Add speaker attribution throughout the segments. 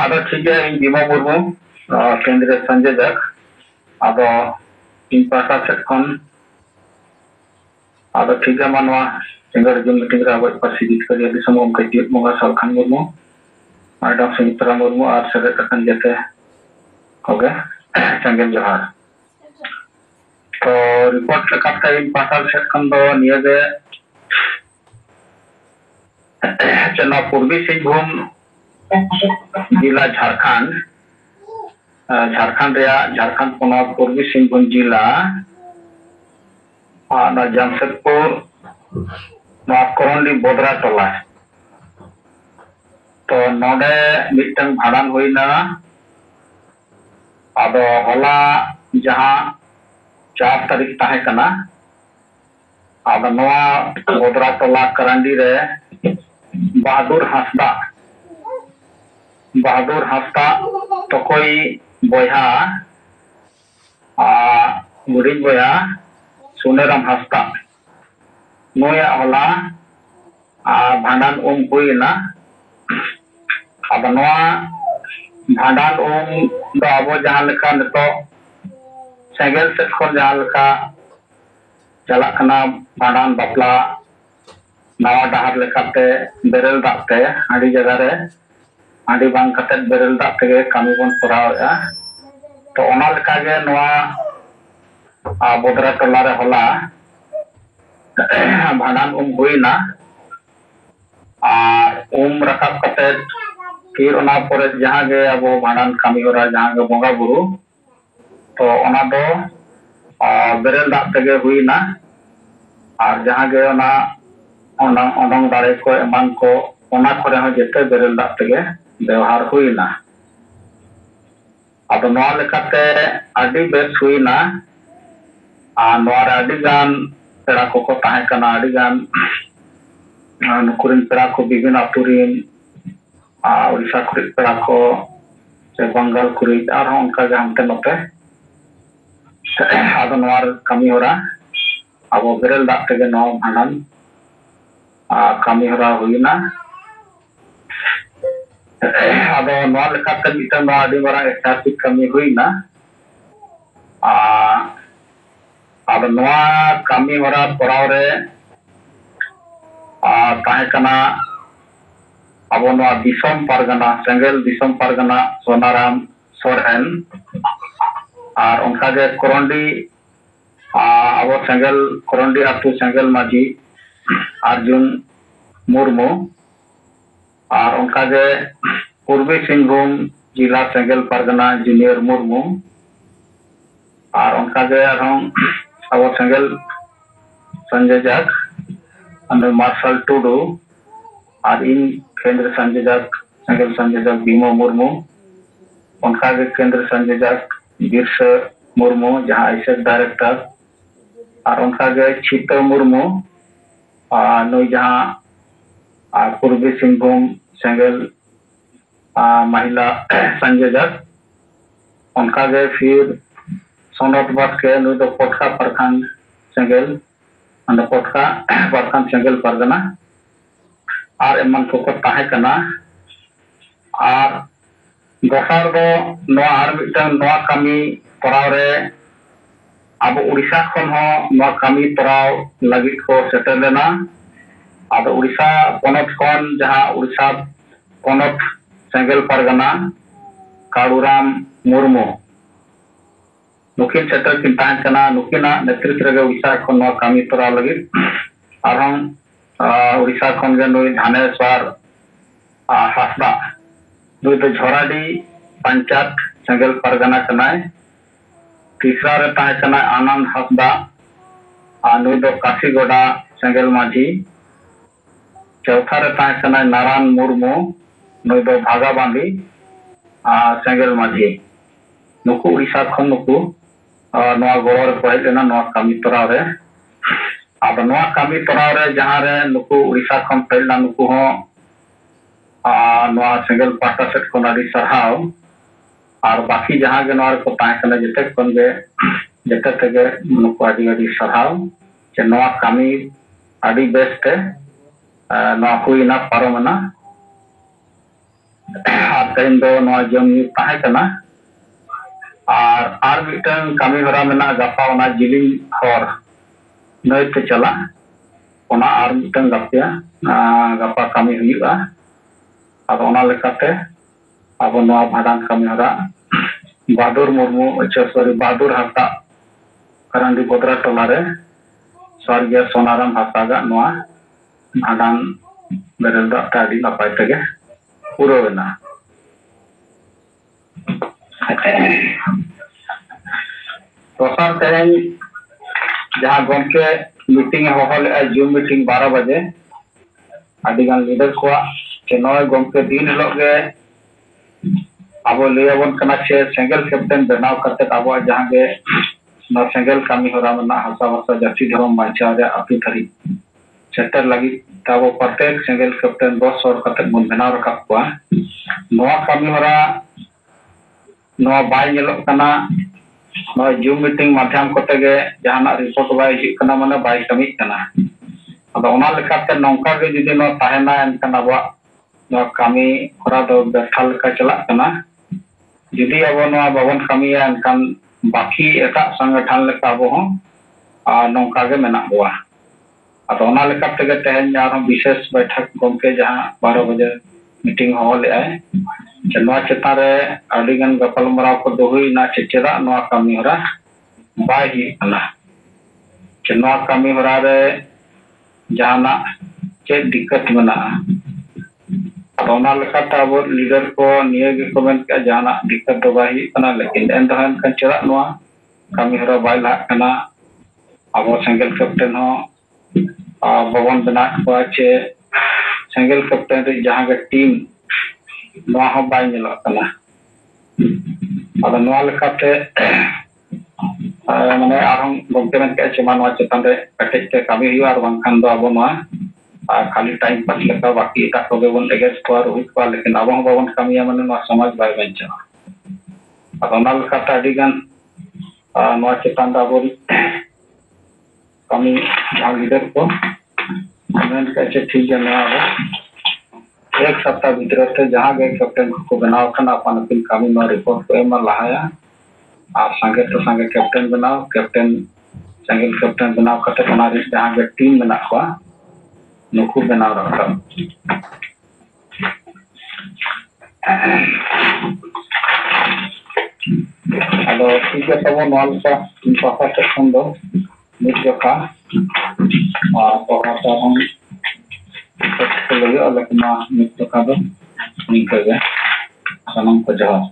Speaker 1: Ada ठीक है इन बीमा मुर्मू केंद्रीय संयोजक ada इन पासा सेक्शन ada ठीक है मानवा tinggal jum meeting rawat pasidit kali di semua kecil moga salkan murmu ada sentra murmu ar seret akan jate oke sanggem johar to report lekat kain pasal section do niya ge chena purbi singhbhum jila Jharkhand Jharkhand ponot purbi singhbhum jila na Jamshedpur Korondhi Bodra Tola to node mitang bhadan hoina ado hola jaha 4 तारीख tahe kana ado noa Bodra Tola Karandi re Bahadur Hasda tokoi boyha Gurin boyha Suneram Hasda Noya hola bhandan huina ado noa bhandan do abo jahan leka nito sengel set khon jahan leka jalak kana bhandan bapla nawa dahar lekate berel dak te adi jaga re adi bang kate berel dak te kami bon korao ya to ona leka ge noa Bodra Tola re hola bhandan huina rakap kate फिर ona pore jahan ge abo bhandan kami hora jahan ge bonga buru to ona do berel dak tege huina ar jahan ge ona onong dare ko eman ko ona kore ho jete berel dak tege ବ୍ୟବହାର huina ado noa lekate adi bes huina noa re adi gan pera ko tahe kana adi gan nukurin pera ko bibin aturin Odisha kurit pera ko se Bengal kurit arhon onka ge hamte note ado noa kami hora abo berel dak tege noa bhandan kami hora huina ado noa lekate mitang noa adi marang estatik kami huina ado noa kami hora korao re tahe kana abo noa disom pargana sengel disom pargana Sonaram Soren ar onka ge Korondhi abo sengel Korondhi atu sengel maji Arjun Murmu ar onka ge Purbi Singhbhum jila sengel pargana Junior Murmu ar onka ge arhon abo sengel संयोजक under Marshal Tudu ar in केंद्र संयोजक बीमो मुर्मू उनका के केंद्र संयोजक बिरस मुर्मू जहां आईसेक director और उनका के छितो मुर्मू नई जहां पूर्वी सिंहभूम सेंगल महिला संयोजक उनका के फिर सोनोटबाद के नई तो पोटका प्रखंड सेंगल पोटका प्रखंड सेंगल परगना और एमन को ताहे कना और दोसर दो नोआ आर मिटन नोआ कमी तोराव रे अब उड़ीसा खन हो नोआ कमी तोराव लगित को सेटल लेना अब उड़ीसा पोनत खन जहां उड़ीसा पोनत सेंगल परगना काड़ूराम मुर्मू नुकिन सेटल किन ताहे कना नुकिना नेतृत्व रे उड़ीसा खन नोआ कमी तोराव लगित और हम उड़ीसा खन गे नई धानेश्वर हासदा नई तो झोराडी पंचायत सेंगल परगना कनाय तीसरा रे ताहे कनाय आनंद हासदा नई तो काशीगोड़ा सेंगल माझी चौथा रे ताहे कनाय नारायण मुर्मू नई तो भागाबांधी सेंगल माझी नुकु उड़ीसा खन नुकु नोआ गोड़ो रे को हेज लेना नोआ कमी तोराव रे अब नोआ कमी तोराव रे जहां रे नुकु उड़ीसा खन पहला नुकु हो नोआ सेंगल पाटा सेट खन आदि सरहाव और बाकी जहां गे नोआ को ताहे कना जते खन गे जते तेगे नुकु आदि आदि सरहाव जे नोआ कमी आदि बेस्ट नोआ हुईना पारोमना ᱟᱨ ᱛᱮᱦᱮᱧ ᱫᱚ ᱱᱚᱣᱟ ᱡᱚᱢ ᱧᱩ ᱛᱟᱦᱮᱸ ᱠᱟᱱᱟ ᱟᱨ ᱢᱤᱫᱴᱟᱝ ᱠᱟᱹᱢᱤ ᱦᱚᱨᱟ ᱢᱮᱱᱟᱜᱼᱟ ᱜᱟᱯᱟ ᱚᱱᱟ ᱡᱤᱞᱤᱧ ᱦᱚᱨ ᱱᱟᱹᱭᱛᱮ ᱪᱟᱞᱟᱜ ᱚᱱᱟ ᱟᱨ ᱢᱤᱫᱴᱟᱝ ᱜᱟᱯᱟ ᱠᱟᱹᱢᱤ ᱦᱩᱭᱩᱜᱼᱟ ᱟᱫᱚ ᱚᱱᱟ ᱞᱮᱠᱟᱛᱮ ᱟᱵᱚ ᱱᱚᱣᱟ ᱵᱷᱟᱸᱰᱟᱱ ᱠᱟᱹᱢᱤ ᱦᱚᱨᱟ ᱵᱟᱦᱟᱫᱩᱨ ᱢᱩᱨᱢᱩ ᱵᱟᱦᱟᱫᱩर ᱦᱟᱸᱥᱫᱟ ᱠᱟᱨᱟᱱᱰᱤ ᱵᱚᱫᱨᱟ ᱴᱚᱞᱟᱨᱮ ᱥᱚᱨᱜᱤᱭᱟᱹ ᱥᱳᱱᱟᱨᱟᱢ ᱦᱟᱸᱥᱫᱟᱜ ᱱᱚᱣᱟ ᱵᱷᱟᱸᱰᱟᱱ ᱵᱮᱨᱮᱞ ᱫᱚ ᱟᱹᱰᱤ ᱱᱟᱯᱟᱭ ᱛᱮᱜᱮ ᱯᱩᱨᱟᱹᱣᱮᱱᱟ ᱫᱚᱥᱟᱨ ᱛᱮᱦᱮᱧ ᱡᱟᱦᱟᱸ ᱜᱚᱢᱠᱮ ᱢᱤᱴᱤᱝ ᱦᱚᱦᱚ ᱞᱮᱜᱼᱟ ᱡᱩᱢ ᱢᱤᱴᱤᱝ 12 ᱵᱟᱡᱮ ᱟᱹᱰᱤᱜᱟन ᱞᱤᱰᱟᱨ ᱠᱚᱣᱟᱜ ᱡᱮ ᱱᱚᱜᱼᱚᱭ ᱜᱚᱢᱠᱮ ᱫᱤᱱ ᱦᱤᱞᱳᱜ ᱜᱮ ᱟᱵᱚ ᱞᱟᱹᱭᱟᱵᱚᱱ ᱠᱟᱱᱟ ᱥᱮ ᱥᱮᱸᱜᱮᱞ ᱠᱮᱯᱴᱮᱱ ᱵᱮᱱᱟᱣ ᱠᱟᱛᱮ ᱟᱵᱚᱣᱟᱜ ᱡᱟᱦᱟᱸ ᱜᱮ ᱱᱚᱣᱟ ᱥᱮᱸᱜᱮᱞ ᱠᱟᱹᱢᱤ ᱦᱚᱨᱟ ᱢᱮᱱᱟᱜ ᱦᱟᱥᱟ ᱵᱷᱟᱥᱟ ᱡᱟᱹᱛᱤ ᱫᱷᱚᱨᱚᱢ ᱵᱟᱧᱪᱟᱣ ᱨᱮᱭᱟᱜ ᱟᱹᱯᱤ ᱫᱷᱟᱹᱨᱤᱡ ᱥᱮᱴᱮᱨ ᱞᱟᱹᱜᱤᱫ ᱟᱵᱚ ᱯᱨᱚᱛᱮᱠ ᱥᱮᱸᱜᱮᱞ ᱠᱮᱯᱴᱮᱱ 10 ᱦᱚᱲ ᱠᱟᱛᱮ ᱵᱚᱱ ᱵᱮᱱᱟᱣ ᱨᱟᱠᱟᱵ ᱠᱚᱣᱟ ᱱᱚᱣᱟ ᱠᱟᱹᱢᱤ ᱦᱚᱨᱟ ᱱᱚᱣᱟ ᱵᱟᱭ ᱧᱮᱞᱚᱜ ᱠᱟᱱᱟ ᱱᱚᱣᱟ ᱡᱩᱢ ᱢᱤᱴᱤᱝ ᱢᱟᱫᱽᱫᱷᱚᱢ ᱠᱚᱛᱮ ᱜᱮ ᱡᱟᱦᱟᱱᱟᱜ ᱨᱤᱯᱳर्ट ᱵᱟᱭ ᱦᱤᱡᱩᱜ ᱠᱟᱱᱟ ᱢᱟᱱᱮ ᱵᱟᱭ ᱠᱟᱹᱢᱤᱜ ᱠᱟᱱᱟ ᱟᱫᱚ ᱚᱱᱟ ᱞᱮᱠᱟᱛᱮ ᱱᱚᱝᱠᱟ ᱜᱮ ᱡᱩᱫᱤ ᱱᱚᱣᱟ ᱛᱟᱦᱮᱱᱟ ᱮᱱᱠᱷᱟᱱ ᱟᱵᱚᱣᱟᱜ ᱱᱚᱣᱟ ᱠᱟᱹᱢᱤ ᱦᱚᱨᱟ ᱫᱚ ᱵᱮᱨᱛᱷᱟ ᱞᱮᱠᱟ ᱪᱟᱞᱟᱜ ᱠᱟᱱᱟ ᱡᱩᱫᱤ ᱟᱵᱚ ᱱᱚᱣᱟ ᱵᱟᱵᱚᱱ ᱠᱟᱹᱢᱤᱭᱟ ᱮᱱᱠᱷᱟन बाकी एटाग संगठन लेका अब हों नौका के मेना हुआ अब ओना लेका तेगे तेहन आरो विशेष बैठक गमके जहां 12 बजे मीटिंग हो ले आए जनवा चेतारे अडिगन गपल मराव को दोहुई ना चेचेदा नवा कमी हरा बाय ही अना जनवा कमी हरा रे जाना चे दिक्कत मना अब ओना लेका अब लीडर को निये के कमेंट का जाना दिक्कत तो बाही अना लेकिन एन दहन kan चला नवा कमी हरा बाय ला कना अब सेंगल कैप्टन हो भवन बना को चे सेंगल कैप्टन रे जहां के टीम नवा हो बाय नेला कना अब नवा लेकाते माने आरम गमते में के चेमा चेतन रे कटेज के कमी हुआ और बांखान दो अब नवा खाली टाइम पास लेका बाकी एटा को बन एगेस को रोहित को लेकिन अब हम बाबन कमिया माने नवा समाज बाय बंचा अब ओना लेकाते अडिगान नवा चेतन दा बोल कमी जहां लीडर को कमेंट कैसे ठीक है ना एक सप्ताह भीतर से जहां गए कैप्टन को बनाओ खाना अपन अपनी कमी में रिपोर्ट को एम लहाया आप संगे तो संगे कैप्टन बनाओ कैप्टन संगे कैप्टन बनाओ करते हमारी जहां के टीम बना हुआ नुकु बनाओ रखा हेलो ठीक है तब नॉल का पापा सेक्शन दो मिट का और हम लगे अलग ना मिट का दो निकल गए सनम को जवाब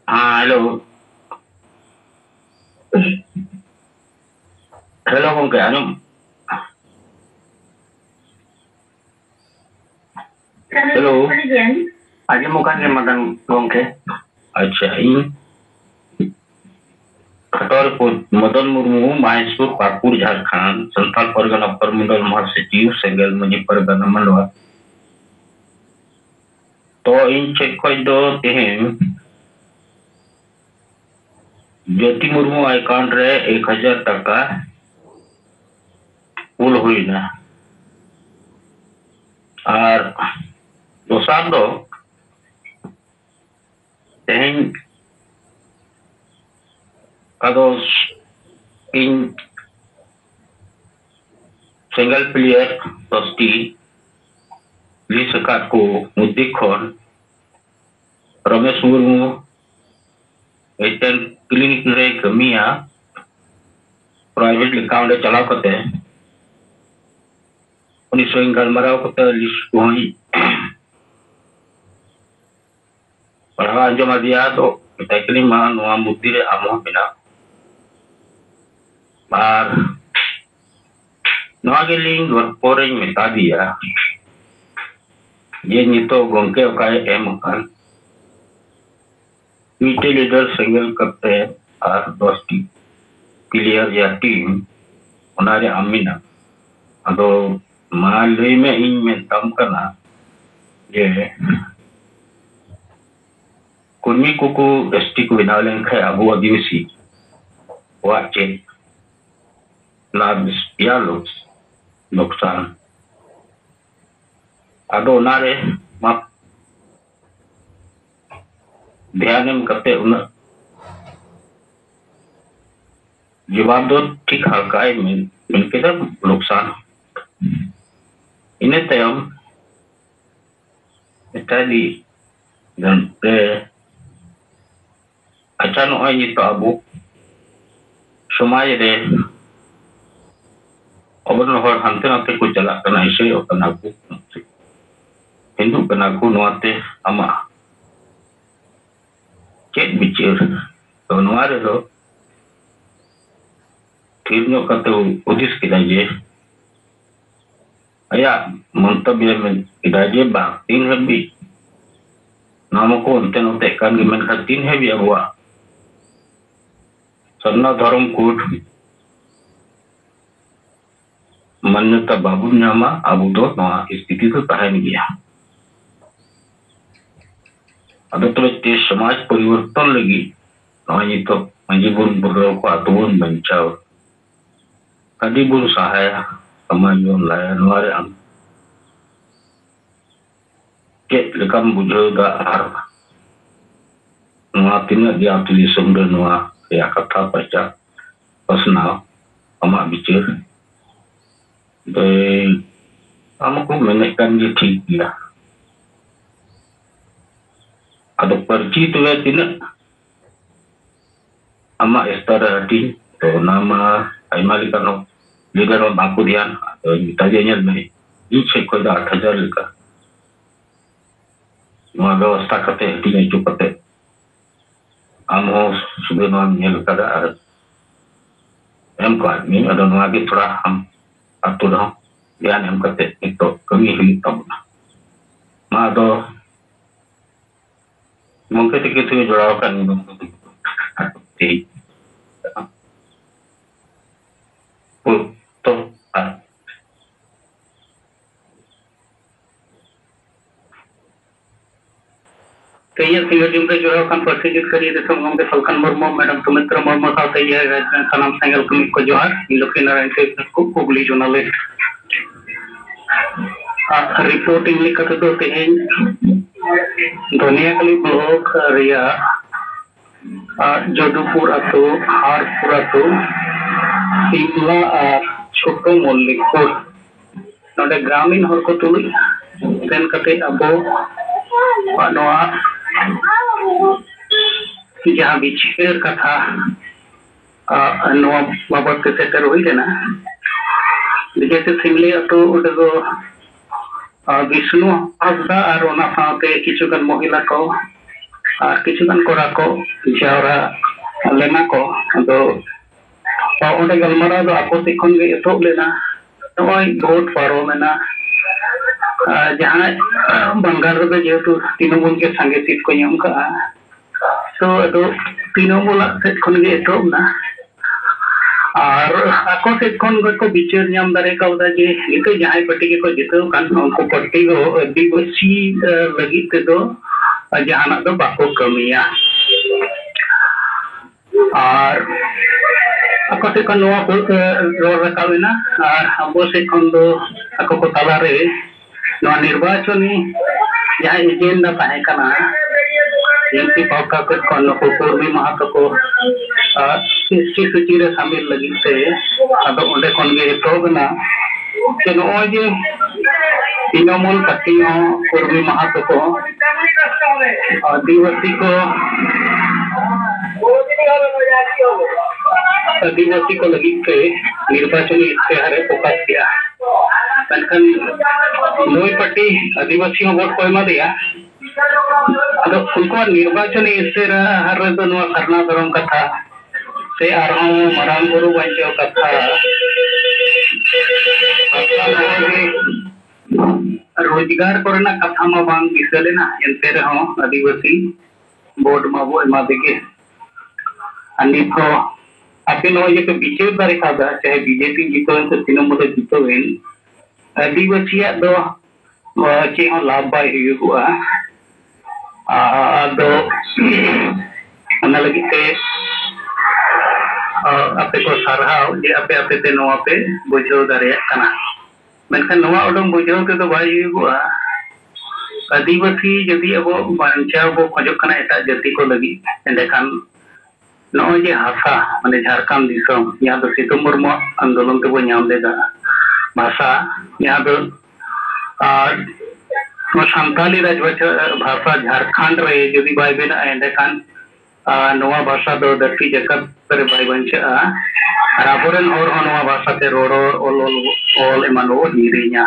Speaker 1: हाँ हेलो हेलो कौन क्या आनुम हेलो आज मुकान के मदन कौन के अच्छा इन खटोलपुर मदन मुर्मू माहेश्वर पाकुड़ झारखंड संथाल परगना परमंडल महासचिव सेंगल मजी परगना मंडवा तो इन चेक खोज दो तेहन ज्योति मुर्मू अकाउंट रे 1000 टका कुल हुई ना और दोसार दो तेहन Kados in single player tosti lisakat ko mudikon Ramesh Murmu eten clinic re kamiya private account चलाओ करते हैं उन्हीं स्वयं गलमराव करते लिस्ट कोई पढ़ा जमा दिया तो टेक्निक मान वहाँ मुद्दे रे आमोह बिना बार नवागेलिंग वर्पोरेंग मिटा दिया ये नितो गोंके उकाय एमकान मीटे लीडर सिंगल करते और दोस्ती क्लियर या टीम उनारे अमीना अदो मालवी में इन में तम करना ये कुर्मी कुकु एसटी को बिनालें खे अबू आदिवासी वाचे लाभ या नुकसान
Speaker 2: ado nare mak ध्यान करते उन जवाब दो ठीक हल्काए मिलके सब नुकसान इन्हें तयम tadi dan acan oi ni to abu sumaya de obon hor hante nate ko jalak kana ise o kana aku hindu kana aku noate ama cek bicir to noare lo tirno kate udis kidaje aya montabia men kidaje ba tin habi nama ko enten ote kan gimen khatin habi abwa sarna dharam kut मान्यता बाबू नामा abu do noa स्थिति तो tahan gaya ado to te samaj parivartan lagi noa ni to majibun burro ko atubun bancao kadi bun sahaya samajon layan ware am ke lekam bujho da ar noa tina dia tulis sumber noa ya kata baca pasna ama bicara हमको menaikkan dia tinggi lah. Ada perci tu ya tidak. Ama estara hati to nama aimalikan ho. Ligar on aku dian atau Italianya में इच्छे कोई 8,000 का. वहाँ व्यवस्था करते हैं टीने चुपते. हम हो सुबह नॉन मिल कर हम को आदमी ada lagi थोड़ा हम atau dah dia yang kata itu kami hitam ma do mungkin kita jurakan di to kayaknya tinggal jumpa jurakan persijit kari itu ngomong ke Falkan Murmu Madam Sumitra Murmu साथ ही है सलाम संगल कमी को जोहार लोकेन नारायण को कुगली journalist reporting लिखा तो तेहें दुनिया कली ब्लॉक रिया जोधपुर अतो हारपुर अतो सिमला और छोटो मल्लिकपुर नोडे ग्रामीण हर को तुली तेन कते अबो नोआ जहाँ बिछेर कथा नोआ बाबत के सेटर हुई है ना जैसे सिमले अतो उधर विष्णु हासदा और ओना साथे किछुगन महिला को और किछुगन कोड़ा को जावरा लेना को तो ओंडे गलमारा दो आपो सिखन गे एतो लेना नोय भोट पारो मेना जहाँ बंगाल रे जेतु तृणमूल के संगे सीट को यम का तो अदो तृणमूल सेट खन गे एतो ना और ako set kon ko bichar nyam dare ka uda je itu jahai party ke ko jito kan unko party ko adivasi lagi te do jahanak do bako kamiya और ako set kon noa ko ror rakawena और abo set kon do ako ko talare noa nirbachoni jahai agenda tahe kana MP पावका को कोनो को पूर्वी महातो को history सूची रे शामिल लगी से अदो ओंडे कोन गे तोगना के नोय जे तृणमूल पार्टी हो पूर्वी महातो को आदिवासी को लगी से निर्वाचनी इश्तेहार फोकस किया तनखन नोय पार्टी आदिवासी हो वोट को एमा दिया अदो उनको निर्वाचन इस्तेरा हर दो नवा करना धर्म कथा से आरहों मराम गुरु बंचो कथा रोजगार करना कथा मा बांग बिसले ना एंते रहो आदिवासी बोर्ड मा वो एमा देके अन्य को आपे नो ये के बिचेर दारे खादा चाहे बीजेपी जीतो तो तृणमूल जीतो वेन आदिवासी दो चे हो लाभ बाय हुआ आदो उन लगी ते आपे को सारहाव जे आपे आपे ते नोआ पे बुझो दारे कना मेनखान नोआ ओडम बुझो के तो भाई हुआ आदिवासी जदि अब बांचाव बो खोजो कना एटा जाति को लगी एंडेखान नॉय जे हासा माने झारखंड दिसम यहाँ तो सितु मुर्मू आंदोलन ते बो नाम लेदा भाषा यहाँ तो सानताली भाषा झारखंड रे जदि बाय बेना एंडेखान नवा भाषा दो धरती जगत रे बाय बंचा और आबोरेन हर हो नवा भाषा ते रोड ऑल एमानो हिरिnya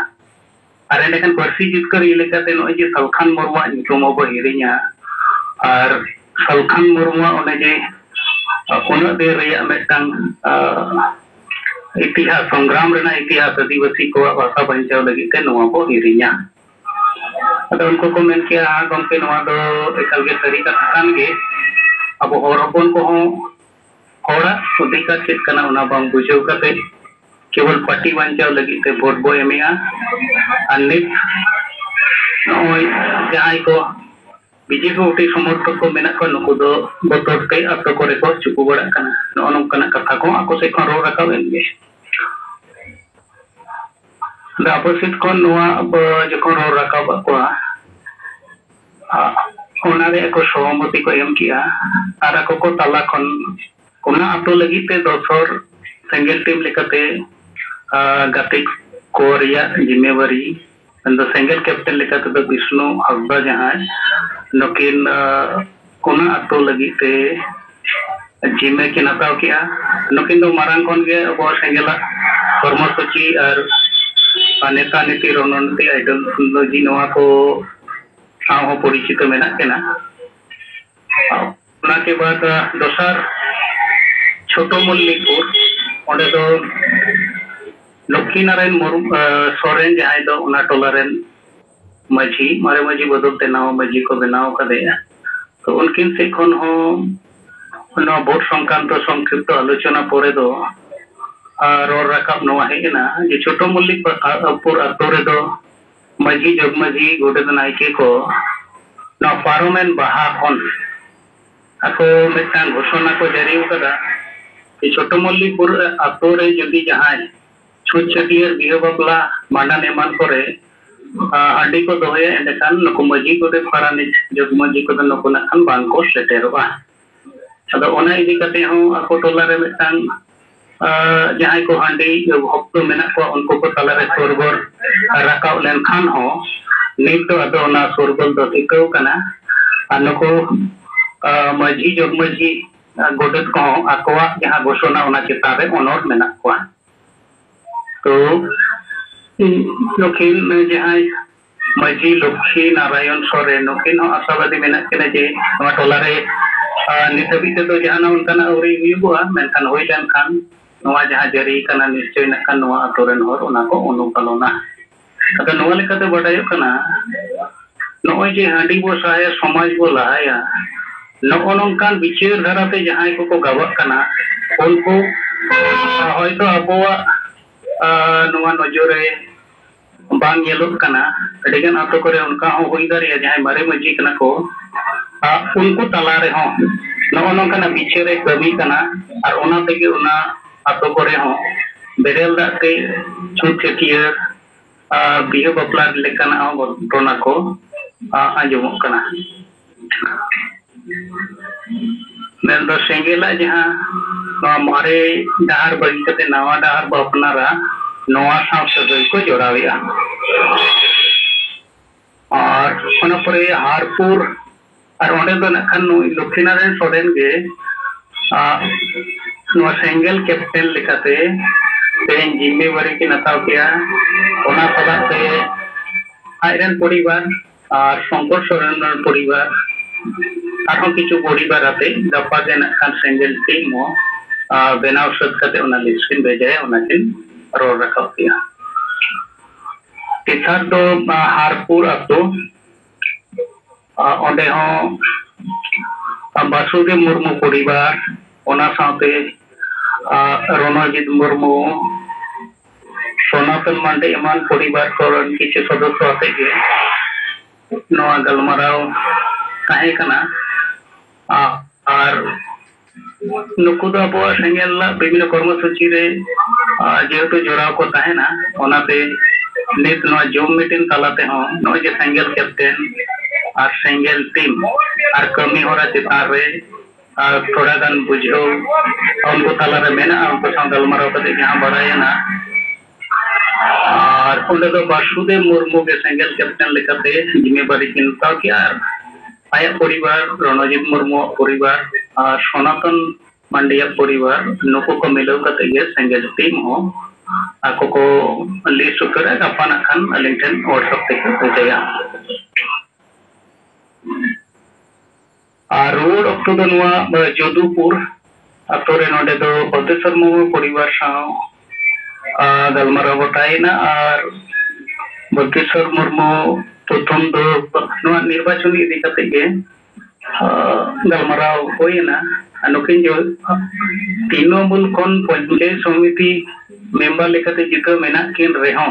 Speaker 2: और एंडेखान पार्सी जितकर इलेकाते नॉय जे सलखान मुर्मू नितुम बो हिरिnya और सलखान मुर्मू ओने जे उन्ना दे रेया मेटang इतिहास संग्राम रेना इतिहास आदिवासी को भाषा बंचाव लगी ते नवा बो हिरिnya अदो उनको को मेन किया गमके नवा दो एकाल गे सरी कथा कान गे अब हर हपन को हरा अधिकार चेक कना उना बांग बुझाव कते केवल पार्टी बंचाव लगी ते वोट बो एमेआ और नित नॉय जहां को बीजेपी समर्थक को मेना को नुकु दो बतौर ते अतो करे को चुकु बड़ा कना नो नोकना कथा को आको से खन रो रखा बेनगे अपोजिट को नोआ अब जखन रो रखा को ओनारे को सहमति को एम किया आर को को ताला खन ओना अतो लगी ते दोसर सिंगल टीम लेकते गाते को रिया जिम्मेवारी अंदर सिंगल कैप्टन लेकते तो विष्णु हसदा जहां नकिन कोना अतो लगी ते जिम्मे के नताव किया नकिन दो मारांग कोन गे अब सिंगल कर्मसूची और नेता नीति रणनीति आइडियोलॉजी नवा को साव परिचित मेना केना ओना के बाद दोसर छोटो मल्लिकपुर ओंडे दो लक्ष्मी नारायण सोरेन जहां दो उना टोलारेन माझी मारे माझी बदलते नाव माझी को बनाव कदे तो उनकिन से खन हो ना वोट संक्रांत संक्षिप्त आलोचना परे दो रोड रकाब नवा हेना जे छोटो मल्लिकपुर अतो रे दो माझी जगमाझी गोडेद नायके को ना पार्लियामेंट बाहा खन ako मेटान घोषणा को जारी कदा कि छोटो मल्लिकपुर अतो रे जदि जहां छुट छटियर बिहा बापला मांडान एमान करे हांडी को दोहे एंडेखान नको मजी को दे फरानि जगमजी को नको नखान बांग को सेटेरोआ अदो ओना इदी कते हो ako टोला रे मेटान जहां को हांडी भक्त मेना को उनको को तला रे सोरगोर राकाव लेन खान हो नित तो अदो ओना सोरगोल दो टिकौ कना अनको माझी जगमजी गोडेत को आकोआ जहां घोषणा ओना चिता रे ओनर मेना को तो नकिन जहां माझी लक्ष्मी नारायण सोरेन नकिन आशावादी मेना केना जे नवा टोला रे नितबी तो जहां उनकाना औरी हुआ मेनखान होई जान खान नवा जहां जरी कना निश्चय नखान नवा अतोरेन हर ओना को अनुपालना अदा नवा लेकाते बडायो कना नोय जे हांडी बो साहे समाज बो लहाया नोनकान विचार धाराते जहां को गावक कना उनको होयतो अबोवा नवा नजरे बांग येलोक कना अडिगन आतो करे उनका हो होई दारिया जहां मारे मजी कना को उनको तला रे हो नोनकान विचार कमी कना और ओना तेगे ओना आतो करे हो बेरेल दाते छुट छटियर बिहा बापला लेकाना हो घटना को आंजमक कना मेन दो सेंगेला जहां मारे डहार बगी कते नवा डहार बापनारा नवा साव सगई को जोड़ावेया और ओना परे हारपुर और ओंडे दो नखन लक्ष्मी नारायण सोरेन गे नवा सेंगल कैप्टन लेकाते तेन जिम्मेवारी की नताव किया ओना सलाते आयरन परिवार और शंकर सोरेन परिवार आरो किछु परिवार आते गपा जे नखान सेंगल टीम बेनाव सद कते ओना लिस्टिन भेजाय ओना किन रोड रखाव किया तेथार दो हारपुर अतो ओंडे हो बासुदेव मुर्मू परिवार ओना साथे रणजीत मुर्मू सोनातन मांडे एमान परिवार को किछु सदस्य आते गे नवा गलमाराव ताहे कना और नुकु दो अब सेंगल विभिन्न कर्मसूची रे जेहेतु जोड़ाव को ताहेना ओनाते नित नवा जूम मीटिंग तालाते हो नॉय जे सिंगल कैप्टन और सिंगल टीम और कमी होरा चितार रे थोड़ा गान बुझो उनको ताला रे मेना उनको साथ गलमाराव कते जहां बड़ायना और उन्हें तो वासुदेव मुर्मू के सिंगल कैप्टन लेकर जिम्मेदारी चिंता किया आया परिवार रणजीत मुर्मू परिवार और सनातन मांडिया परिवार नुको को मिलाव करते ये सिंगल टीम हो आको को लिस्ट करे अपन खान अलिंगटन और सब तक पहुंचेगा और रोड अक्टो दो नुआ जोधपुर अतोरे नोडे दो बद्रेश्वर मुर्मू परिवार साव गलमाराव गोटायना और बद्रेश्वर मुर्मू प्रथम दो निर्वाचन इदी कते गे गलमाराव होयना अनुकिन जो तृणमूल खन पंचायत समिति मेंबर लेकते जितो मेना किन रेहो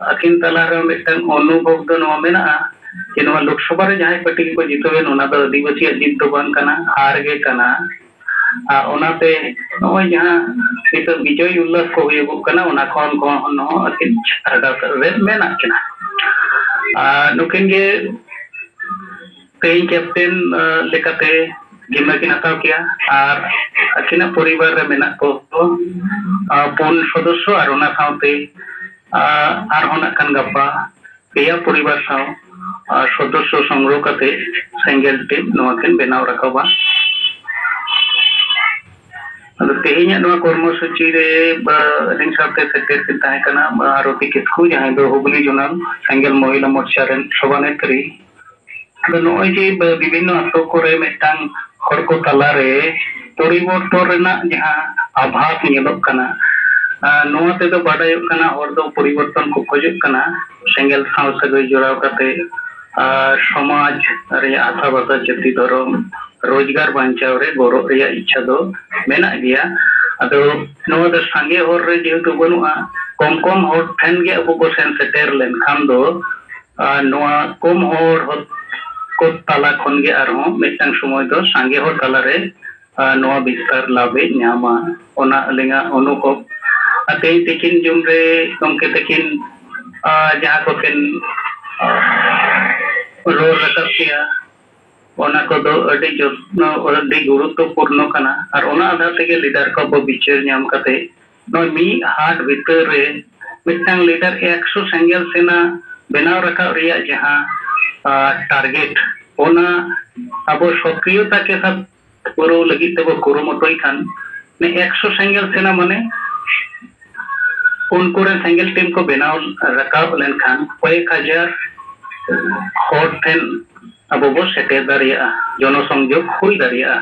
Speaker 2: अकिन तलारे मिटन अनुभव दो नो मेना कि नो लोकसभा रे जहां पार्टी को जितोबेन ओना दो आदिवासी जित दो बांग कना हार गे कना ओनाते नोय जहां नितो विजय उल्लास को हुयगो कना ओना खन खन नो अकिन छाड़ा रे मेना किना नुकिन गे पेन कैप्टन लेकते जिम्मा किन हताव किया और अकिना परिवार रे मेना को पुन सदस्य और ओना साउते और होना कन गप्पा पेया परिवार साव सदस्य संग्रह करते सिंगल टीम नोकिन बेनाव रखबा तेहिया कर्मसूची रे लिंक साथे सेक्रेटरी किन ताहे कना आरती किस्कू जहां दो हुबली जोनल सिंगल महिला मोर्चा रे सभानेत्री नोय जे विभिन्न अतो करे मेटांग हर को तला रे परिवर्तन रेना जहां अभाव नेलक कना नोआ ते दो बाडाय कना हर दो परिवर्तन को खोजक कना सिंगल साव सगै जोड़ाव कते समाज रे आशा बाता जाति धर्म रोजगार बांचाव रे गौरव रे इच्छा दो मेना गया अदो नोआ दो संगे हर रे जेहेतु बनुआ कम कम हर ठेन गे अबो को सेन सेटेर लेन खान दो नोआ कम हर को ताला खन गे आरो मेटांग समय दो संगे हर ताला रे नोआ विस्तार लाभे न्यामा ओना अलिंगा अनुभव अते तिकिन जुम रे गमके तकिन जहां को किन रोल रकब किया ओना को दो अडी जत्न अडी गुरुत्वपूर्ण कना और ओना आधार तेगे लीडर को बो विचार न्याम कते नो मी हाट भीतर रे मिटांग लीडर 100 सिंगल सेना बनाव रखा रिया जहां टारगेट ओना अब सक्रियता के साथ पूरा लगी तब कुरुमुटोई खान ने 100 सिंगल सेना माने उनको रे सिंगल टीम को बनाव रखा लेन खान 1000 होटल अब वो सेटे दरिया जनसंयोग हुई दरिया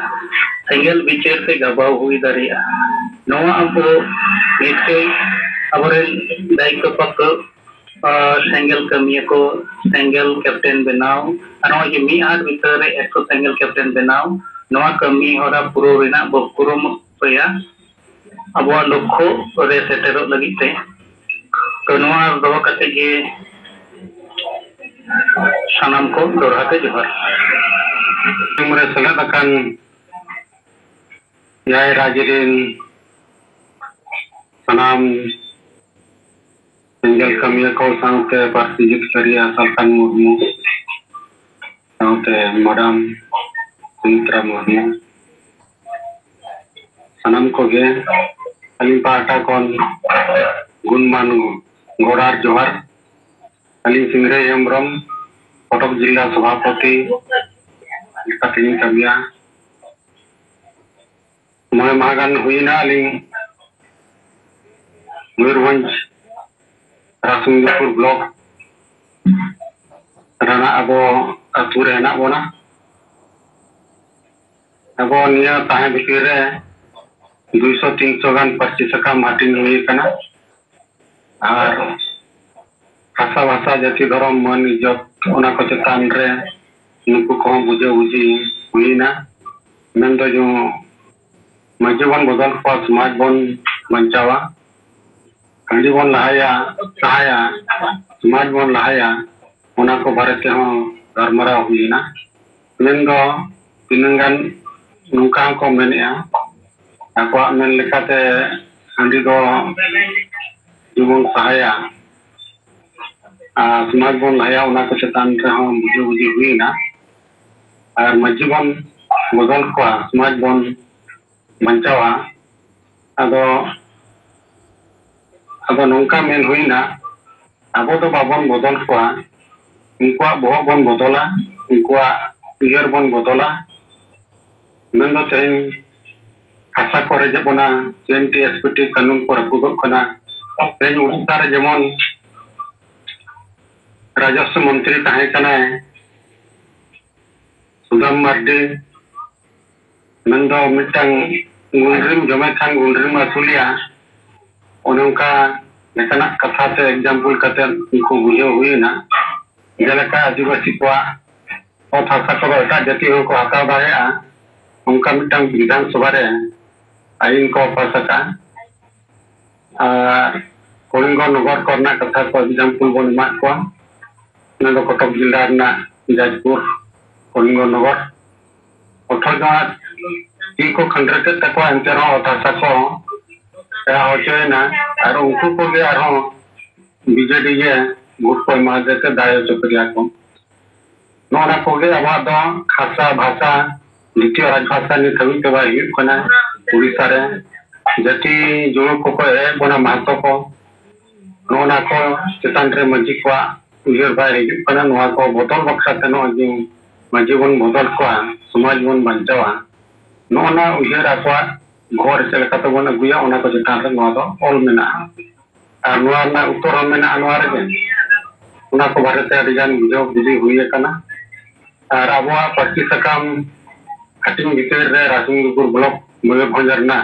Speaker 2: सिंगल विचार से गबाव हुई दरिया नोआ अब निश्चय अबरे दायित्व पत्र सिंगल कमिया को सिंगल कैप्टन बनाव और जे मी आठ भीतर रे एक सिंगल कैप्टन बनाव नोआ कमी होरा पुरो रेना बकुरम पया अब लक्ष्य रे सेटेरो लगिते तो नोआ दो कते जे सनाम को दोहराते जोहर तुमरे सलद अकन याय राजरीन सनाम सिंगल कमिया को साउते पार्टी जित करिया सलकन मुर्मू साउते मैडम सुमित्रा मुर्मू सनाम को गे अली पाटा कौन गुणमान गोडार जोहर अली सिंगरे हेम्ब्रम कटक जिला सभापति कटिंग कमिया मैं महागान हुईना अली मयूरभंज रासुंगपुर ब्लॉक राना अबो अतुरे हेना बोना अबो निया ताहे भितर रे 200-300 गान पर्ची सकाम हाटिंग हुई कना और भाषा भाषा जाति धर्म मन इज्जत ओना को चेतान रे नुकु को बुझे बुझी हुईना मेन तो जो मजबन बदल को समाज बन बंचावा कंडी बन लहाया सहाया समाज बन लहाया ओना को बारे ते हो गरमरा हुईना मेन दो तिनंगान नुका को mania akwa men lekate andi do jumong sahaya समाज बन लाया उना को चेतान रहा बुझे बुझे हुई ना और मजी बन बदल को समाज बन बचावा अदो अदो नौका मेन हुई ना अब तो बाबन बदल को उनका बहुत बन बदला उनका उयर बन बदला मेन दो तेन हासा करे जबना जेएनटीएसपीटी कानून को रखुदो कना तेन उड़ीसा रे जेमन राजस्व मंत्री तहे कना सुदाम मार्डी मेन दो मिटंग गुंड्रिम जमे खान गुंड्रिम असुलिया उनका लेकना कथा से एग्जांपल कते उनको बुझे हुई ना जेलका आदिवासी को और हासा को एटा जाति को हटाव दाया उनका मिटंग विधानसभा रे आईन को पास का कलिंग नगर करना कथा को एग्जांपल बन मा को नंदो कटक जिला ना जाजपुर कलिंग नगर अठजा ती को खंडरते तक अंतर हासा को होचेना और उनको को गे आरो बीजेडी ये वोट को मा देते दायो चुकरिया को नोना को गे अब दो खासा भाषा द्वितीय राजभाषा नि थवी के बाई कना उड़ीसा रे जाति जो को है बना महतो को नोना को चेतान रे मजी को उयर बाई हिजु कना नोआ को बदल बक्सा तनो जो मजी बन बदल को समाज बन बंचावा नोना उयर आको घर से लेका तो बन गुया ओना को चेतान रे नोआ दो ऑल मेना आ नोआ ना उत्तर मेना नोआ रे ओना को भारत रे जान बुझो बुझी हुई कना और अबवा पार्टी सकाम हटिंग भीतर रे राजनगरपुर ब्लॉक मयूरभंज रना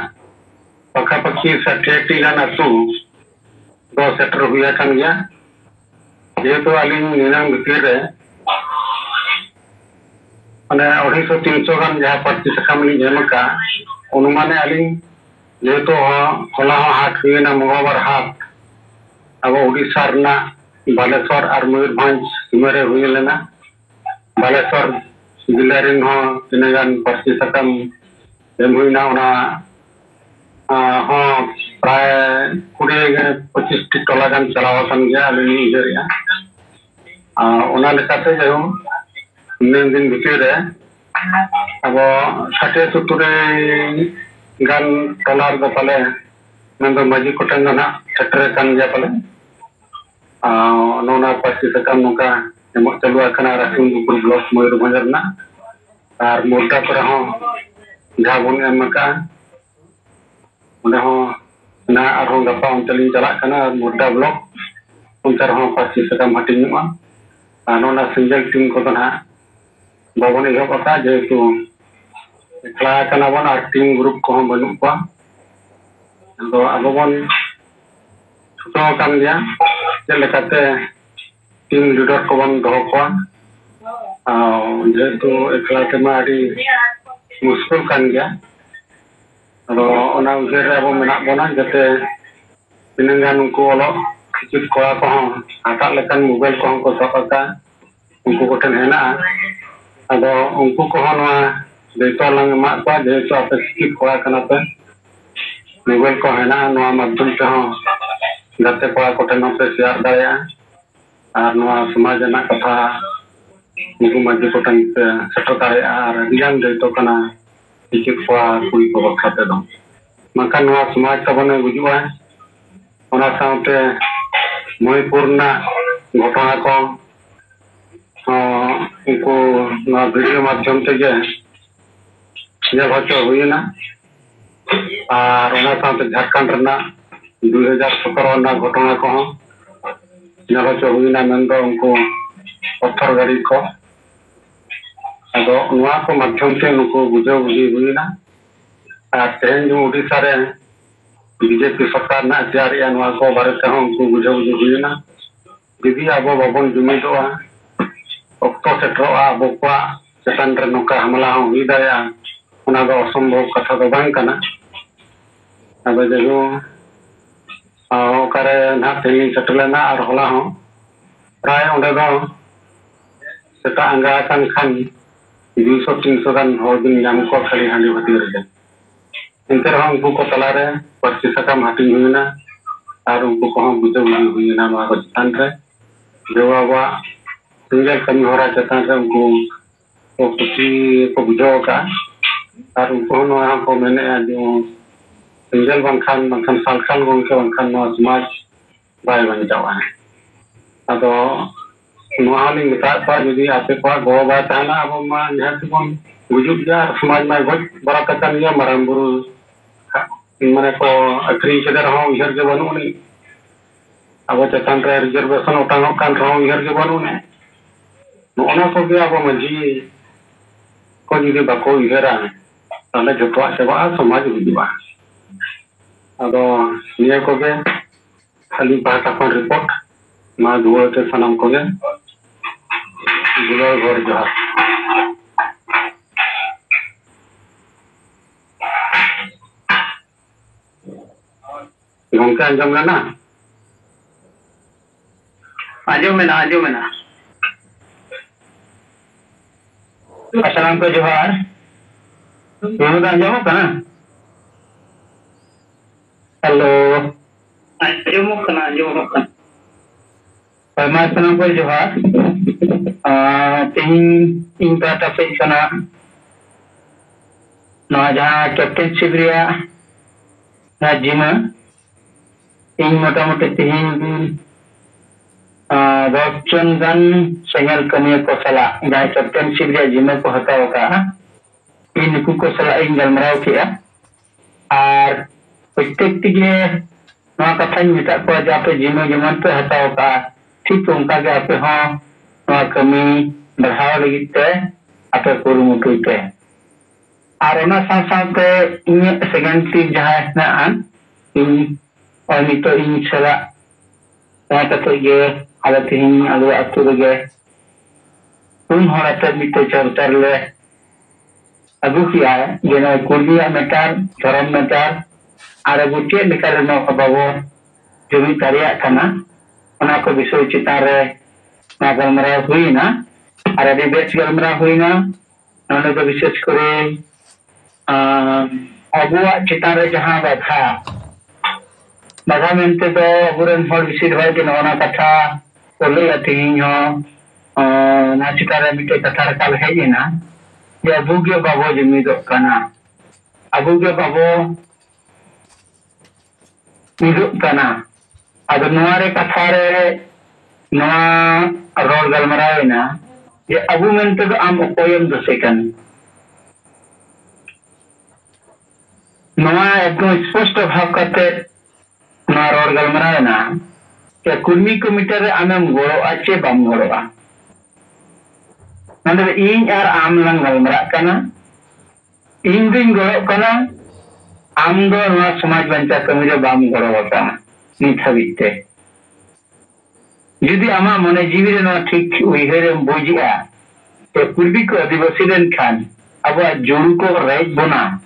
Speaker 2: पक्का पक्की 60 गान अतु दो सेक्टर हुई कन गया जेहेतु आलिंग निनांग भीतर रे माने 250-300 गान जहां पार्टी सकाम ली जेमका अनुमाने आलिंग जेहेतु होला हाट हुई ना मंगलवार हाट अब उड़ीसा रना बालेश्वर और मयूरभंज सीमारे हुई लेना बालेश्वर जिला रे तीन पार्टी सकाम एम हुई ना प्राय 20-25 टोला गान चलाव गया लेकाते जो दिन भीतर रे अब 60-70 गान टोला रे पाले मेन मजी कोटेन ना सेक्टर कान गया पाले नोना पार्टी सकाम नौका एमक चालू राजनगरपुर ब्लॉक मयूरभंज रना और मोर्टा पर जहाँ बन एमका ना गपा अंतली चलना मोर्टा ब्लॉक उनते पार्टी सकाम हटिंगा नोना सिंगल टीम को ना बाबन एहबा जेहेतु एकला बन और टीम ग्रुप को बनू को अब बन छुटो गया चलते टीम लीडर को बन दो को जेहेतु एकला तेमा मुश्किल कान गया उधर अब मेना बना जाते तीन उनको ओलो किचुत कड़ा को हाटा लेकान मोबाइल को सबका उनको कोठन हेना अब उनको को दायित्व लांग मा को जेहेतु आप शिक्षित कड़ा कना पे मोबाइल को हेना माध्यम से गाते कड़ा कोठन पे शेयर दाया और समाज कथा उनको मध्य कोठन पे सेटर दाया और ज्ञान दायित्व कना शिक्षित कड़ा कुड़ी को बखाते दो मकान समाज तबन बुझुआ साथे मणिपुर घटना को उनको वीडियो माध्यम से हचो हुईना और साथे झारखंड 2017 घटना को हचो हुईना मेन उनको पत्थर गाड़ी को को माध्यम से उनको बुझे बुझी हुईना और तेहन जो उड़ीसा रे बीजेपी सरकार ना तैयार को बारे में उनको बुझे बुझे हुईना दीदी अब बाबन जुमिदोआ अक्तो सेटरोआ अब को चेतान रे नौका हमला हुई दाया असंभव कथा तो बांग कना अब जो ओकारे ना तेली सेटलेना और होला प्राय ओंडे दो सेटा आंगा कान खान 200-300 गान हर दिन नाम को खाली हांडी भती रे इनते उनको को तलारे पार्टी सकाम हटिंग हुईना और उनको को बुझे बुझी हुईना चेतान रे jawab tinggal kami hora catatan rengku kusi kubujo ka taru kono ko mene adu tinggal bangkan salkan gongke bangkan no semaj bai bang jawa ado no ali mita pa jadi ape pa go ba tana abo ma nyat bon gujub jar semaj mai goj barakatan ya maramburu mane ko akri sedar ho ihar ke banu ni abo catatan reservation utang kan ro ihar ke banu ni ona ko ge abo maji ko jadi bako ihara ᱛᱟᱦᱞᱮ ᱡᱚᱛᱚᱣᱟᱜ ᱪᱟᱵᱟᱜᱼᱟ ᱥᱚᱢᱟᱡᱽ ᱦᱩᱭᱩᱜᱼᱟ ᱟᱫᱚ ᱱᱤᱭᱟᱹ ᱠᱚᱜᱮ ᱠᱷᱟᱹᱞᱤ ᱯᱟᱦᱴᱟ ᱠᱷᱚᱱ ᱨᱤᱯᱳᱨᱴ ᱢᱟ ᱫᱩᱣᱟᱹᱨ ᱛᱮ ᱥᱟᱱᱟᱢ ᱠᱚᱜᱮ ᱡᱚᱦᱟᱨ ᱡᱚᱦᱟᱨ ᱜᱚᱝᱠᱮ ᱟᱸᱡᱚᱢ ᱞᱮᱱᱟ ᱟᱸᱡᱚᱢ ᱢᱮᱱᱟ ᱥᱟᱱᱟᱢ ᱠᱚ ᱡᱚᱦᱟᱨ Yang anjamok kana? Halo. Anjamok kana. Mas sanam ko johar. Ting ta topic kana. Na jaha captainship ria na jima. Ting motamoti ting 10 জন গান সেঙ্গেল কমিয়ে ko sala jaha captainship ria jima ko hataw ka. Ini kuko salah inggal merau kia, ar praktik tiga nama kata ni tak kuat apa zaman tu hatau ka, ठीक उनका के apa ho nama kami berhawa lagi te apa kurumutu te. Ar ona sang-sang ini second tip jahat naan ini itu ini salah nama kata ye ada tihin ada atur lagi pun orang termita cerita le agu kiya jena kurdiya metar dharam metar ar agu che metar no kababo jumi karya kana ona ko bisoy chitare na galmara huina ar adi bech galmara huina ona ko bishesh kore aguwa chitare jaha badha mente to aguren hor bisir bhai ke ona katha kole atinho na chitare mite katha rakal hejina ya abuge babo jimido kana abuge babo mido kana ado nuare kathare noa rol galmarawena ye abu mente do am okoyem do sekan noa ekdom spost bhav kate noa rol galmarawena ye kurmi committee re amem goro ache bam goro a Nanti ini am lang galmarak kana, ini gorok kana, am do nua samaj banca kami do bam gorok kana, ni thabite. Jadi ama mone jiwi re nua ठीक uihere bujia, te kurbi ko adivasi ren khan, aba juru ko rej bona,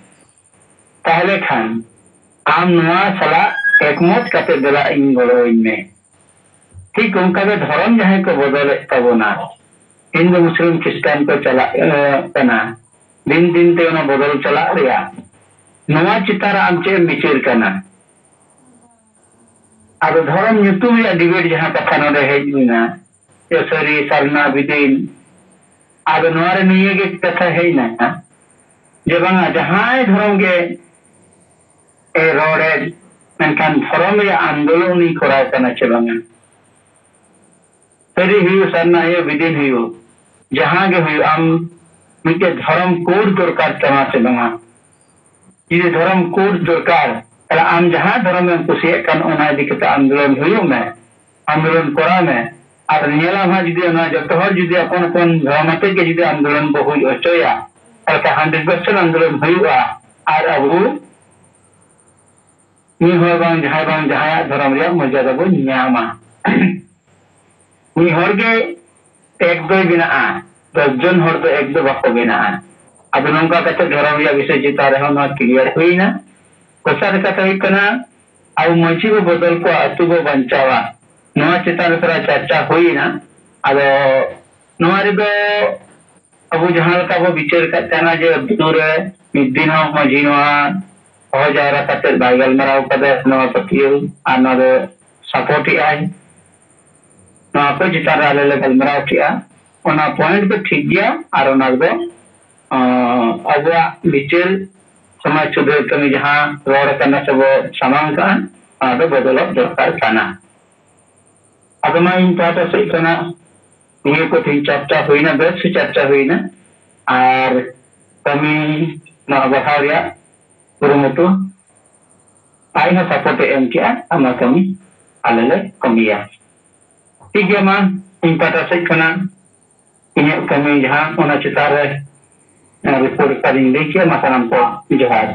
Speaker 2: tahle khan, am nua sala ekmot kate dela ini gorok inme. ठीक उनका के धर्म जहाँ को बदले tabona. Hindu Muslim Kristen ko chala kana din te ona bodol chala ria noa chitara amche michir kana ado dharam nyutum ya debate jaha katha node hejina ye sari sarna bidin ado noare niye ge katha heina je banga jahai dharam ge e rode menkan dharam ya andolon ni korai kana chelanga sari hiu sarna ye bidin hiu जहाँ के हुई आम मिटे धर्म code दरकार तमा से बंगा ये धर्म कोड दरकार अला आम जहाँ धर्म में कुछ kan ona dikata आंदोलन हुई में आंदोलन करा में और नियला मा जुदी ना जतो हर जुदी अपन धर्मते के जुदी आंदोलन को हुई अचोया और का 100% आंदोलन हुईवा और अबु नि हो बang जहाँ धर्म रे मर्यादा को न्यामा नि हरगे एक दो बिना 10 जन हर तो एक दो बाको बिना अब नंका कते धर्म या विषय चिता रहे ना क्लियर हुई ना कोसा कथा हुई कना अब मची को बदल को अतु को बंचावा नवा चिता रे चर्चा हुई ना अब नवारे दो अब जहां का वो विचार करते ना जे दूरे मिदिन हो मजीनवा हो जारा कते बाइगल मराव कदे नवा पतियो आनर सपोर्ट आई
Speaker 1: ᱱᱚᱣᱟ ᱠᱚ ᱪᱮᱛᱟᱱ ᱨᱮ ᱟᱞᱮ ᱞᱮ ᱜᱟᱞᱢᱟᱨᱟᱣ ᱠᱮᱜᱼᱟ ᱚᱱᱟ ᱯᱚᱭᱮंᱴ ᱫᱚ ᱴᱷᱤक ᱜᱮᱭᱟ ᱟᱨ ᱚᱱᱟ ᱫᱚ ᱟᱵᱚᱣᱟᱜ ᱵᱤᱪᱟᱹᱨ ᱥᱚᱢᱟᱡᱽ ᱥᱩᱫᱷᱟᱹᱨ ᱠᱟᱹᱢᱤ ᱡᱟᱦᱟᱸ ᱨᱚᱲ ᱠᱟᱱᱟ ᱥᱮᱵᱚ ᱥᱟᱢᱟᱝ ᱠᱟᱜᱼᱟ ᱚᱱᱟ ᱫᱚ ᱵᱚᱫᱚᱞᱚᱜ ᱫᱚᱨᱠᱟর ᱠᱟᱱᱟ ᱟᱫᱚ ᱢᱟ ᱤᱧ ᱯᱟᱦᱴᱟ ᱥᱮᱫ ᱠᱷᱚᱱᱟᱜ ᱱᱤᱭᱟᱹ ᱠᱚ ᱛᱮᱦᱮᱧ ᱪᱟᱨᱪᱟ ᱦᱩᱭᱱᱟ ᱵᱮᱥ ᱪᱟᱨᱪᱟ ᱦᱩᱭᱱᱟ ᱟᱨ ᱠᱟᱹᱢᱤ ᱱᱚᱣᱟ ᱵᱟᱲᱦᱟᱣ ᱨᱮᱭᱟᱜ ᱠᱩᱨᱩᱢᱩᱴᱩ ᱟᱡ ᱦᱚᱸ ᱥᱟᱯᱳর্ᱴ ᱮ ᱮᱢ ᱠᱮᱜᱼᱟ ᱚᱱᱟ ᱠᱟᱹᱢᱤ ᱟᱞᱮ ᱞᱮ ᱠᱟᱹᱢᱤᱭᱟ ᱴᱷᱤक ᱜᱮᱭᱟ ᱢᱟ ᱤᱧ ᱯᱟᱦᱴᱟ ᱥᱮᱫ ᱠᱷᱚᱱᱟᱜ ᱤᱧᱟᱹᱜ ᱠᱟᱹᱢᱤ ᱡᱟᱦᱟᱸ ᱚᱱᱟ ᱪᱮᱛᱟᱱ ᱨᱮ ᱨᱤᱯᱳর্ট ᱠᱟᱨᱤᱧ ᱞᱟᱹᱭ ᱠᱮᱜᱼᱟ ᱢᱟ ᱥᱟᱱᱟᱢ ᱠᱚ ᱡᱚᱦᱟᱨ